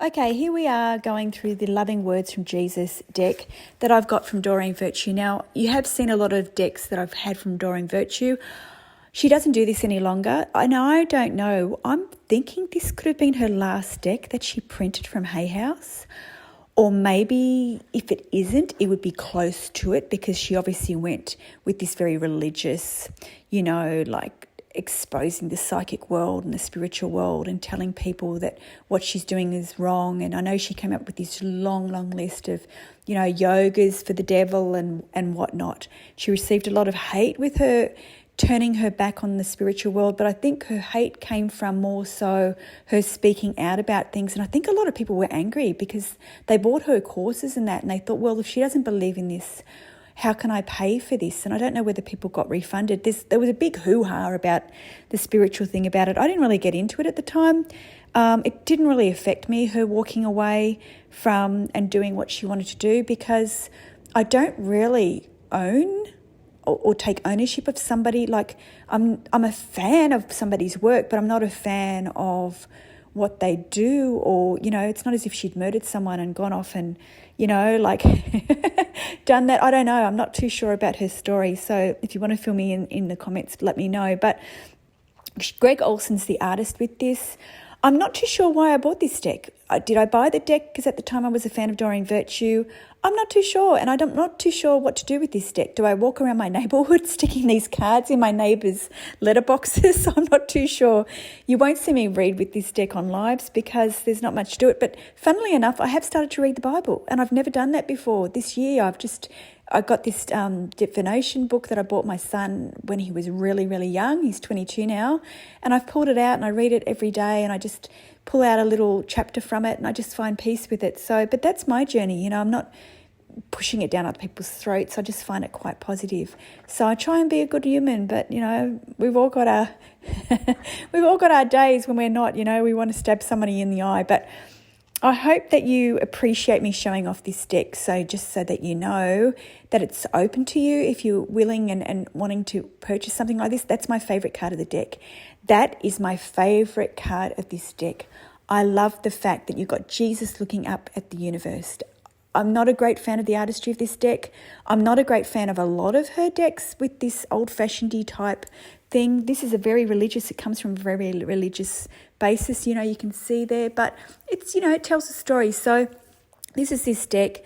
Okay, here we are going through the Loving Words from Jesus deck that I've got from Doreen Virtue. Now, you have seen a lot of decks that I've had from Doreen Virtue. She doesn't do this any longer. And I don't know. I'm thinking this could have been her last deck that she printed from Hay House. Or maybe if it isn't, it would be close to it because she obviously went with this very religious, like exposing the psychic world and the spiritual world and telling people that what she's doing is wrong. And I know she came up with this long list of, yogas for the devil and whatnot. She received a lot of hate with her turning her back on the spiritual world, but I think her hate came from more so her speaking out about things. And I think a lot of people were angry because they bought her courses and that, and they thought, well, if she doesn't believe in this, how can I pay for this? And I don't know whether people got refunded. There was a big hoo-ha about the spiritual thing about it. I didn't really get into it at the time. It didn't really affect me, her walking away from and doing what she wanted to do, because I don't really own or take ownership of somebody. Like I'm a fan of somebody's work, but I'm not a fan of what they do, or, it's not as if she'd murdered someone and gone off and, done that. I don't know. I'm not too sure about her story. So if you want to fill me in the comments, let me know. But Greg Olson's the artist with this. I'm not too sure why I bought this deck. Did I buy the deck because at the time I was a fan of Doreen Virtue? I'm not too sure, and I'm not too sure what to do with this deck. Do I walk around my neighbourhood sticking these cards in my neighbours' letterboxes? I'm not too sure. You won't see me read with this deck on lives because there's not much to it. But funnily enough, I have started to read the Bible, and I've never done that before. This year I got this divination book that I bought my son when he was really, really young. He's 22 now. And I've pulled it out and I read it every day, and I just pull out a little chapter from it and I just find peace with it. But that's my journey. I'm not pushing it down other people's throats. I just find it quite positive. So I try and be a good human, but, we've all got our days when we're not, we want to stab somebody in the eye. But I hope that you appreciate me showing off this deck, so just so that you know that it's open to you if you're willing and wanting to purchase something like this. That's my favourite card of the deck. That is my favourite card of this deck. I love the fact that you've got Jesus looking up at the universe. I'm not a great fan of the artistry of this deck. I'm not a great fan of a lot of her decks with this old-fashioned-y type thing. This is a very religious, it comes from a very religious basis, you can see there, but it's, it tells a story. So this is this deck.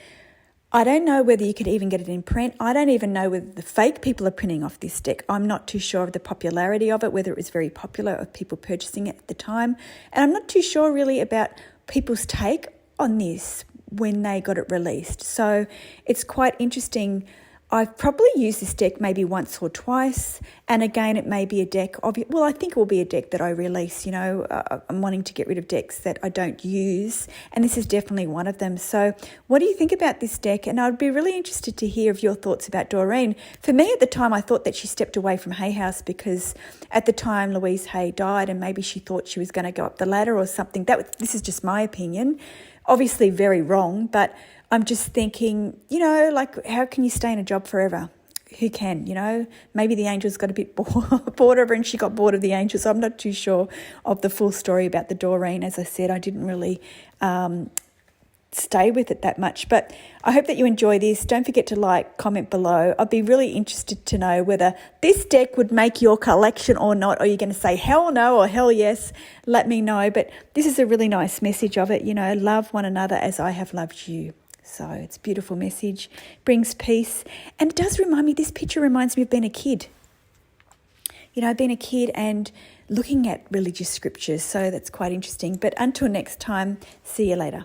I don't know whether you could even get it in print. I don't even know whether the fake people are printing off this deck. I'm not too sure of the popularity of it, whether it was very popular of people purchasing it at the time. And I'm not too sure really about people's take on this when they got it released. So it's quite interesting. I've probably used this deck maybe once or twice, and again it may be a deck of, I think it will be a deck that I release. I'm wanting to get rid of decks that I don't use, and this is definitely one of them. So what do you think about this deck? And I'd be really interested to hear of your thoughts about Doreen. For me at the time, I thought that she stepped away from Hay House because at the time Louise Hay died, and maybe she thought she was going to go up the ladder or something. This is just my opinion. Obviously very wrong, but I'm just thinking, how can you stay in a job forever? Who can, Maybe the angels got a bit bored of her and she got bored of the angels. I'm not too sure of the full story about the Doreen. As I said, I didn't really stay with it that much. But I hope that you enjoy this. Don't forget to comment below. I'd be really interested to know whether this deck would make your collection or not. Or you're going to say hell no or hell yes. Let me know. But this is a really nice message of it. Love one another as I have loved you. So it's a beautiful message, brings peace. And it does remind me, this picture reminds me of being a kid. Being a kid and looking at religious scriptures. So that's quite interesting. But until next time, see you later.